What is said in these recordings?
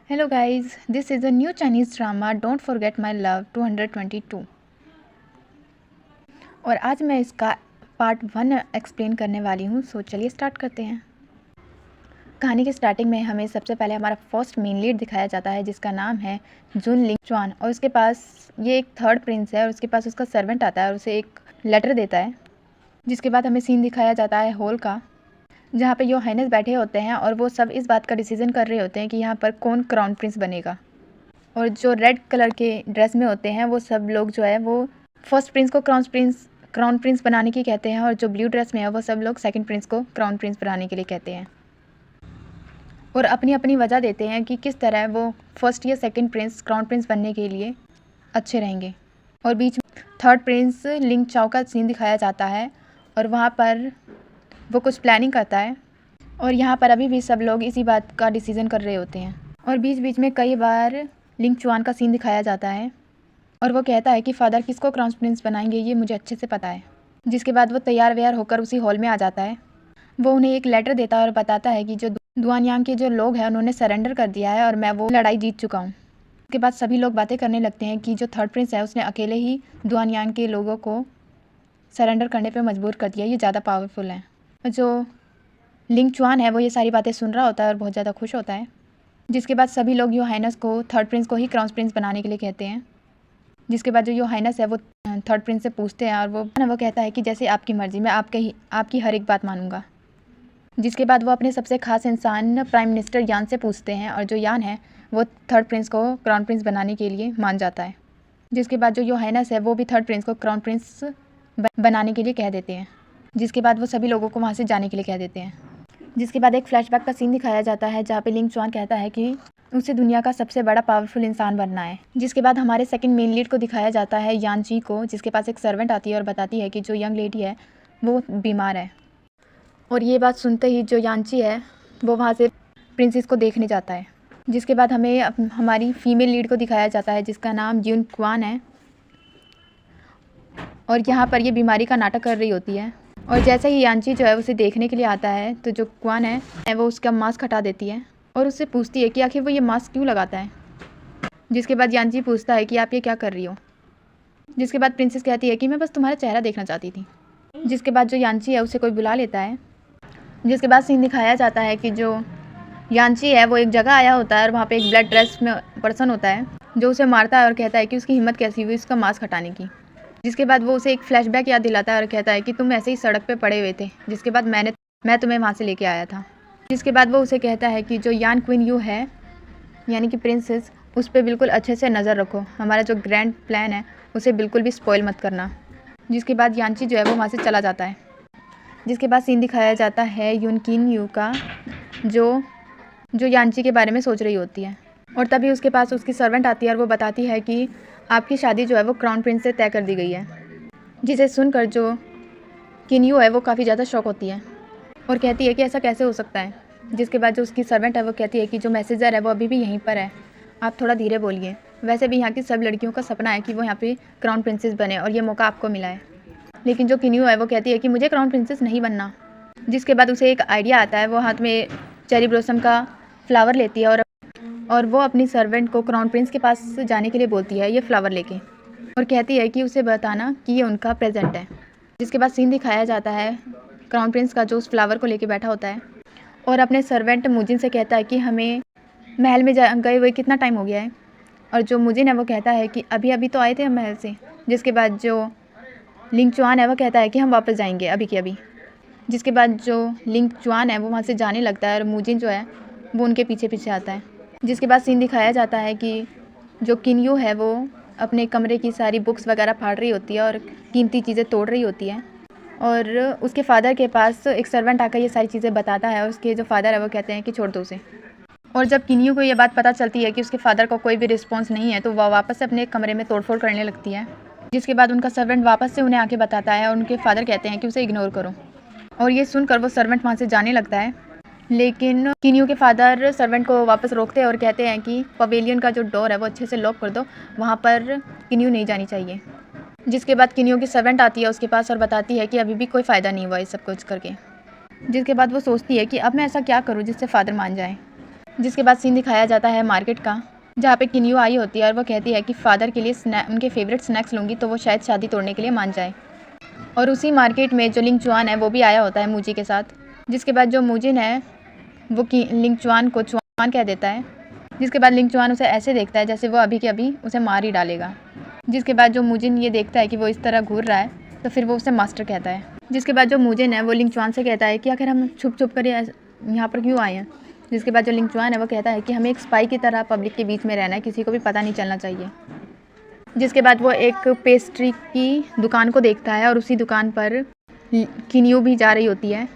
Hello guys, this is a new Chinese drama Don't Forget My Love 222 और आज मैं इसका पार्ट 1 एक्सप्लेन करने वाली हूँ। सो चलिए स्टार्ट करते हैं। कहानी के स्टार्टिंग में हमें सबसे पहले हमारा फर्स्ट मेन लीड दिखाया जाता है जिसका नाम है जून लिंग चुआन और उसके पास ये एक थर्ड प्रिंस है और उसके पास उसका सर्वेंट आता है और उसे एक लेटर देता है। जिसके बाद हमें सीन दिखाया जाता है हॉल का जहाँ पे योर हाइनेस बैठे होते हैं और वो सब इस बात का डिसीजन कर रहे होते हैं कि यहाँ पर कौन क्राउन प्रिंस बनेगा। और जो रेड कलर के ड्रेस में होते हैं वो सब लोग जो है वो फर्स्ट प्रिंस को क्राउन प्रिंस बनाने की कहते हैं और जो ब्लू ड्रेस में है वो सब लोग सेकंड प्रिंस को क्राउन प्रिंस बनाने के लिए कहते हैं और अपनी अपनी वजह देते हैं कि किस तरह वो फर्स्ट या सेकंड प्रिंस क्राउन प्रिंस बनने के लिए अच्छे रहेंगे। और बीच में थर्ड प्रिंस लिंग चाओ का सीन दिखाया जाता है और वहाँ पर वो कुछ प्लानिंग करता है और यहाँ पर अभी भी सब लोग इसी बात का डिसीजन कर रहे होते हैं। और बीच बीच में कई बार लिंग चुआन का सीन दिखाया जाता है और वो कहता है कि फादर किसको क्राउन प्रिंस बनाएंगे ये मुझे अच्छे से पता है। जिसके बाद वो तैयार व्यार होकर उसी हॉल में आ जाता है। वो उन्हें एक लेटर देता है और बताता है कि जो दुआनयांग के जो लोग हैं उन्होंने सरेंडर कर दिया है और मैं वो लड़ाई जीत चुका हूँ। उसके बाद सभी लोग बातें करने लगते हैं कि जो थर्ड प्रिंस है उसने अकेले ही दुआनयांग के लोगों को सरेंडर करने पर मजबूर कर दिया, ये ज़्यादा पावरफुल है। जो लिंग चुआन है वो ये सारी बातें सुन रहा होता है और बहुत ज़्यादा खुश होता है। जिसके बाद सभी लोग यो हाइनस को थर्ड प्रिंस को ही क्राउन प्रिंस बनाने के लिए कहते हैं। जिसके बाद जो यो हाइनस है वो थर्ड प्रिंस से पूछते हैं और वो कहता है कि जैसे आपकी मर्ज़ी, मैं आपकी हर एक बात मानूंगा। जिसके बाद वो अपने सबसे खास इंसान प्राइम मिनिस्टर यान से पूछते हैं और जो यान है वो थर्ड प्रिंस को क्राउन प्रिंस बनाने के लिए मान जाता है। जिसके बाद जो यो हाइनस है वो भी थर्ड प्रिंस को क्राउन प्रिंस बनाने के लिए कह देते हैं। जिसके बाद वो सभी लोगों को वहाँ से जाने के लिए कह देते हैं। जिसके बाद एक फ्लैशबैक का सीन दिखाया जाता है जहाँ पे लिंग चुआन कहता है कि उसे दुनिया का सबसे बड़ा पावरफुल इंसान बनना है। जिसके बाद हमारे सेकंड मेन लीड को दिखाया जाता है यानची को, जिसके पास एक सर्वेंट आती है और बताती है कि जो यंग लेडी है वो बीमार है। और ये बात सुनते ही जो यानची है वो वहाँ से प्रिंसेस को देखने जाता है। जिसके बाद हमें हमारी फीमेल लीड को दिखाया जाता है जिसका नाम यून क्वान है और यहाँ पर ये बीमारी का नाटक कर रही होती है। और जैसे ही यानची जो है उसे देखने के लिए आता है तो जो क्वान है वो उसका मास्क हटा देती है और उससे पूछती है कि आखिर वो ये मास्क क्यों लगाता है। जिसके बाद यानची पूछता है कि आप ये क्या कर रही हो। जिसके बाद प्रिंसेस कहती है कि मैं बस तुम्हारा चेहरा देखना चाहती थी। जिसके बाद जो यानची है उसे कोई बुला लेता है। जिसके बाद सीन दिखाया जाता है कि जो यानची है वो एक जगह आया होता है और वहाँ पर एक ब्लड ड्रेस में पर्सन होता है जो उसे मारता है और कहता है कि उसकी हिम्मत कैसी हुई उसका मास्क हटाने की। जिसके बाद वो उसे एक फ्लैशबैक याद दिलाता है और कहता है कि तुम ऐसे ही सड़क पे पड़े हुए थे, जिसके बाद मैं तुम्हें वहाँ से लेके आया था। जिसके बाद वो उसे कहता है कि जो यान क्वीन यू है यानी कि प्रिंसेस, उस पर बिल्कुल अच्छे से नज़र रखो, हमारा जो ग्रैंड प्लान है उसे बिल्कुल भी स्पॉइल मत करना। जिसके बाद यानची जो है वो वहाँ से चला जाता है। जिसके बाद सीन दिखाया जाता है यूनकिन यू का जो यानची के बारे में सोच रही होती है और तभी उसके पास उसकी सर्वेंट आती है और वो बताती है कि आपकी शादी जो है वो क्राउन प्रिंस से तय कर दी गई है। जिसे सुनकर जो किन्यू है वो काफ़ी ज़्यादा शॉक होती है और कहती है कि ऐसा कैसे हो सकता है। जिसके बाद जो उसकी सर्वेंट है वो कहती है कि जो मैसेजर है वो अभी भी यहीं पर है, आप थोड़ा धीरे बोलिए। वैसे भी यहाँ की सब लड़कियों का सपना है कि वो यहाँ पे क्राउन प्रिंसेस बने और ये मौका आपको मिला है। लेकिन जो किन्यू है वो कहती है कि मुझे क्राउन प्रिंसेस नहीं बनना। जिसके बाद उसे एक आइडिया आता है, वो हाथ में चेरी ब्लॉसम का फ्लावर लेती है और वो अपनी सर्वेंट को क्राउन प्रिंस के पास जाने के लिए बोलती है ये फ्लावर लेके और कहती है कि उसे बताना कि ये उनका प्रेजेंट है। जिसके बाद सीन दिखाया जाता है क्राउन प्रिंस का जो उस फ्लावर को लेके बैठा होता है और अपने सर्वेंट मुजिन से कहता है कि हमें महल में गए हुए कितना टाइम हो गया है। और जो मुजिन है वो कहता है कि अभी अभी तो आए थे हम महल से। जिसके बाद जो लिंग चुआन है वो कहता है कि हम वापस जाएंगे अभी के अभी। जिसके बाद जो लिंग चुआन है वो वहाँ से जाने लगता है और मुजिन जो है वो उनके पीछे पीछे आता है। जिसके बाद सीन दिखाया जाता है कि जो किन्यू है वो अपने कमरे की सारी बुक्स वगैरह फाड़ रही होती है और कीमती चीज़ें तोड़ रही होती है और उसके फादर के पास एक सर्वेंट आकर ये सारी चीज़ें बताता है और उसके जो फादर है वो कहते हैं कि छोड़ दो उसे। और जब किन्यू को ये बात पता चलती है कि उसके फादर को कोई भी रिस्पॉन्स नहीं है तो वह वापस से अपने कमरे में तोड़फोड़ करने लगती है। जिसके बाद उनका सर्वेंट वापस से उन्हें आके बताता है और उनके फादर कहते हैं कि उसे इग्नोर करो। और ये सुनकर वो सर्वेंट वहाँ से जाने लगता है। लेकिन किन्यू के फादर सर्वेंट को वापस रोकते हैं और कहते हैं कि पवेलियन का जो डोर है वो अच्छे से लॉक कर दो, वहाँ पर किन्यू नहीं जानी चाहिए। जिसके बाद किन्यू की सर्वेंट आती है उसके पास और बताती है कि अभी भी कोई फ़ायदा नहीं हुआ इस सब कुछ करके। जिसके बाद वो सोचती है कि अब मैं ऐसा क्या करूँ जिससे फादर मान जाए। जिसके बाद सीन दिखाया जाता है मार्केट का, जहाँ पे किन्यू आई होती है और वो कहती है कि फ़ादर के लिए उनके फेवरेट स्नैक्स लूँगी तो वो शायद शादी तोड़ने के लिए मान जाए। और उसी मार्केट में जो लिंग चुआन है वो भी आया होता है मूजी के साथ। जिसके बाद जो मूजिन है वो लिंग चुआन को चुआन कह देता है। जिसके बाद लिंग चुआन उसे ऐसे देखता है जैसे वो अभी के अभी उसे मार ही डालेगा। जिसके बाद जो मूजिन ये देखता है कि वो इस तरह घूर रहा है तो फिर वो उसे मास्टर कहता है। जिसके बाद जो मूजिन है वो लिंग चुआन से कहता है कि आखिर हम छुप छुप कर यहाँ पर क्यों आए हैं। जिसके बाद जो लिंग चुआन है वो कहता है कि हमें एक स्पाई की तरह पब्लिक के बीच में रहना है, किसी को भी पता नहीं चलना चाहिए। जिसके बाद वो एक पेस्ट्री की दुकान को देखता है और उसी दुकान पर किन्यू भी जा रही होती है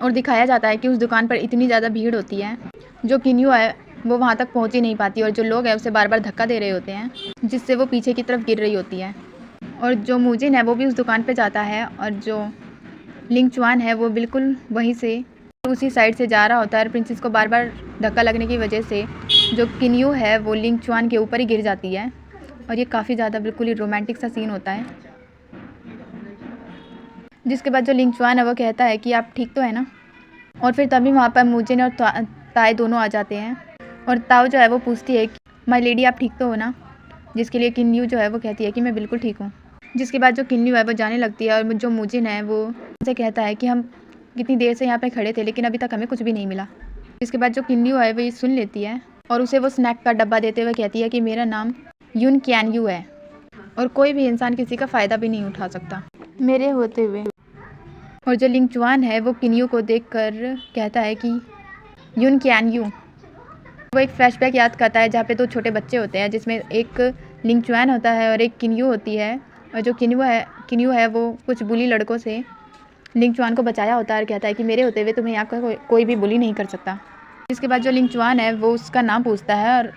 और दिखाया जाता है कि उस दुकान पर इतनी ज़्यादा भीड़ होती है, जो किन्यू है वो वहाँ तक पहुँच ही नहीं पाती और जो लोग हैं उसे बार बार धक्का दे रहे होते हैं, जिससे वो पीछे की तरफ गिर रही होती है। और जो मूजिन है वो भी उस दुकान पे जाता है और जो लिंग चुआन है वो बिल्कुल वहीं से उसी साइड से जा रहा होता है और प्रिंसेस को बार बार धक्का लगने की वजह से जो किन्यू है वो लिंग चुआन के ऊपर ही गिर जाती है। और ये काफ़ी ज़्यादा बिल्कुल ही रोमांटिक सा सीन होता है। जिसके बाद जो लिंग चुआन है वो कहता है कि आप ठीक तो है ना। और फिर तभी वहाँ पर मूजिन और ताए दोनों आ जाते हैं और ताओ जो है वो पूछती है कि माय लेडी आप ठीक तो हो ना। जिसके लिए किन्यू जो है वो कहती है कि मैं बिल्कुल ठीक हूँ। जिसके बाद जो किन्यू है वो जाने लगती है और जो मूजिन है वो उनसे कहता है कि हम कितनी देर से यहाँ पे खड़े थे लेकिन अभी तक हमें कुछ भी नहीं मिला। जिसके बाद जो किन्यू है वो ये सुन लेती है और उसे वो स्नैक का डब्बा देते हुए कहती है कि मेरा नाम यून कैन यू है और कोई भी इंसान किसी का फ़ायदा भी नहीं उठा सकता मेरे होते हुए। और जो लिंग चुआन है वो किन्यू को देखकर कहता है कि यून कैन यू। वो एक फ्लैशबैक याद करता है जहाँ पे दो छोटे बच्चे होते हैं, जिसमें एक लिंग चुआन होता है और एक किन्यू होती है। और जो किन्यू है वो कुछ बुली लड़कों से लिंग चुआन को बचाया होता है और कहता है कि मेरे होते हुए तुम्हें यहाँ का कोई भी बुली नहीं कर सकता। जिसके बाद जो लिंग चुआन है वो उसका नाम पूछता है और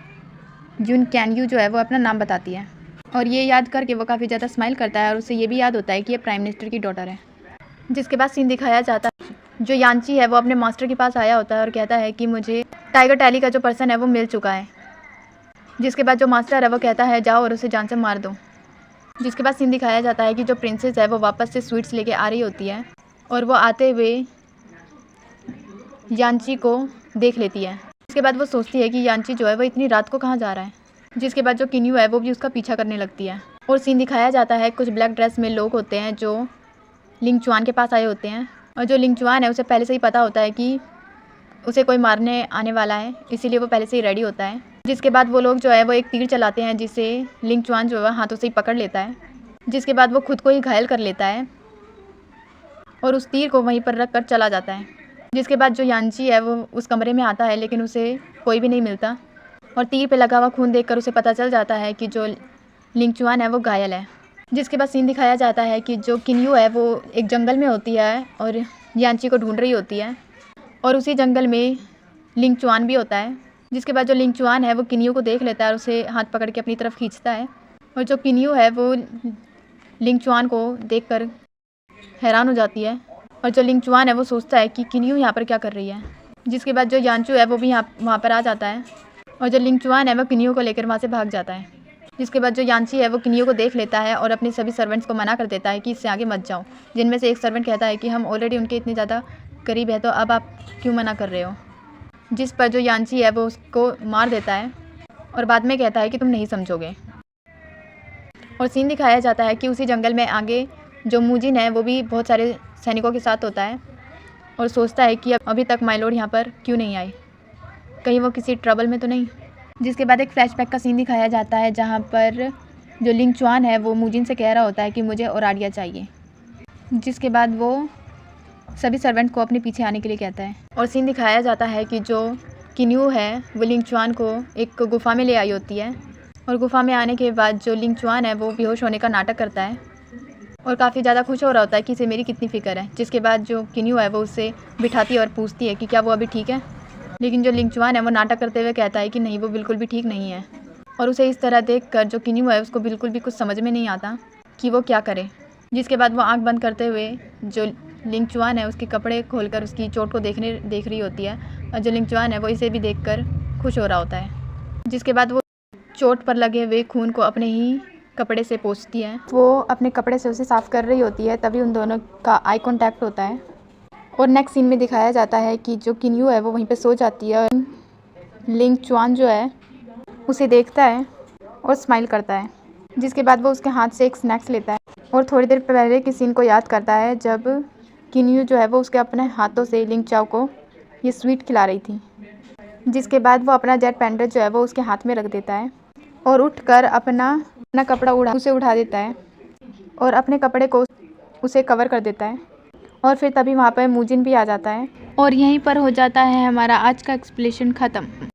यून कैन यू जो है वो अपना नाम बताती है और ये याद करके वो काफ़ी ज़्यादा स्माइल करता है और उसे ये भी याद होता है कि ये प्राइम मिनिस्टर की डॉटर है। जिसके बाद सीन दिखाया जाता है जो यांची है वो अपने मास्टर के पास आया होता है और कहता है कि मुझे टाइगर टैली का जो पर्सन है वो मिल चुका है। जिसके बाद जो मास्टर है वो कहता है जाओ और उसे जान से मार दो। जिसके बाद सीन दिखाया जाता है कि जो प्रिंसेस है वो वापस से स्वीट्स लेके आ रही होती है और वो आते हुए यांची को देख लेती है। इसके बाद वो सोचती है कि यांची जो है वो इतनी रात को कहाँ जा रहा है। जिसके बाद जो किन्यू है वो भी उसका पीछा करने लगती है और सीन दिखाया जाता है कुछ ब्लैक ड्रेस में लोग होते हैं जो लिंग चुआन के पास आए होते हैं और जो लिंग चुआन है उसे पहले से ही पता होता है कि उसे कोई मारने आने वाला है, इसीलिए वो पहले से ही रेडी होता है। जिसके बाद वो लोग जो है वो एक तीर चलाते हैं जिसे लिंग चुआन जो है हाथों से ही पकड़ लेता है। जिसके बाद वो खुद को ही घायल कर लेता है और उस तीर को वहीं पर रख कर चला जाता है। जिसके बाद जो यांची है वो उस कमरे में आता है लेकिन उसे कोई भी नहीं मिलता और तीर पे लगा हुआ खून देखकर उसे पता चल जाता है कि जो लिंग चुआन है वो घायल है। जिसके बाद सीन दिखाया जाता है कि जो किन्यू है वो एक जंगल में होती है और यांची को ढूंढ रही होती है और उसी जंगल में लिंग चुआन भी होता है। जिसके बाद जो लिंग चुआन है वो किन्यू को देख लेता है और उसे हाथ पकड़ के अपनी तरफ खींचता है और जो किन्यू है वो लिंग चुआन को देखकर हैरान हो जाती है और जो लिंग चुआन है वो सोचता है कि किन्यू यहाँ पर क्या कर रही है। जिसके बाद जो यांचू है वो भी वहाँ पर आ जाता है और जो लिंग चुआन है वो किन्यू को लेकर वहाँ से भाग जाता है। जिसके बाद जो यांची है वो किन्यू को देख लेता है और अपने सभी सर्वेंट्स को मना कर देता है कि इससे आगे मत जाओ, जिनमें से एक सर्वेंट कहता है कि हम ऑलरेडी उनके इतने ज़्यादा करीब है तो अब आप क्यों मना कर रहे हो। जिस पर जो यांची है वो उसको मार देता है और बाद में कहता है कि तुम नहीं समझोगे। और सीन दिखाया जाता है कि उसी जंगल में आगे जो मूजिन है वो भी बहुत सारे सैनिकों के साथ होता है और सोचता है कि अभी तक माय लॉर्ड यहाँ पर क्यों नहीं आए, कहीं वो किसी ट्रबल में तो नहीं। जिसके बाद एक फ्लैशबैक का सीन दिखाया जाता है जहाँ पर जो लिंग चुआन है वो मूजिन से कह रहा होता है कि मुझे ओराडिया चाहिए। जिसके बाद वो सभी सर्वेंट को अपने पीछे आने के लिए कहता है और सीन दिखाया जाता है कि जो किन्यू है वो लिंग चुआन को एक गुफा में ले आई होती है और गुफा में आने के बाद जो लिंग चुआन है वो बेहोश होने का नाटक करता है और काफ़ी ज़्यादा खुश हो रहा होता है कि इसे मेरी कितनी फ़िक्र है। जिसके बाद जो किन्यू है वो उससे बिठाती है और पूछती है कि क्या वो अभी ठीक है, लेकिन जो लिंग चुआन है वो नाटक करते हुए कहता है कि नहीं, वो बिल्कुल भी ठीक नहीं है। और उसे इस तरह देखकर जो किन्यू है उसको बिल्कुल भी कुछ समझ में नहीं आता कि वो क्या करे। जिसके बाद वो आंख बंद करते हुए जो लिंग चुआन है उसके कपड़े खोलकर उसकी चोट को देख रही होती है और जो लिंग चुआन है वो इसे भी देखकर खुश हो रहा होता है। जिसके बाद वो चोट पर लगे हुए खून को अपने ही कपड़े से पोंछती है, वो अपने कपड़े से उसे साफ़ कर रही होती है। तभी उन दोनों का आई कॉन्टैक्ट होता है और नेक्स्ट सीन में दिखाया जाता है कि जो किन्यू है वो वहीं पे सो जाती है लिंग चुआन जो है उसे देखता है और स्माइल करता है, जिसके बाद वो उसके हाथ से एक स्नैक्स लेता है और थोड़ी देर पहले की सीन को याद करता है जब किन्यू जो है वो उसके अपने हाथों से लिंग चाओ को ये स्वीट खिला रही थी। जिसके बाद वो अपना जेट पैंडा जो है वो उसके हाथ में रख देता है और उठकर अपना कपड़ा उठा देता है और अपने कपड़े को उसे कवर कर देता है। और फिर तभी वहाँ पर मूजिन भी आ जाता है और यहीं पर हो जाता है हमारा आज का एक्सप्लेनेशन ख़त्म।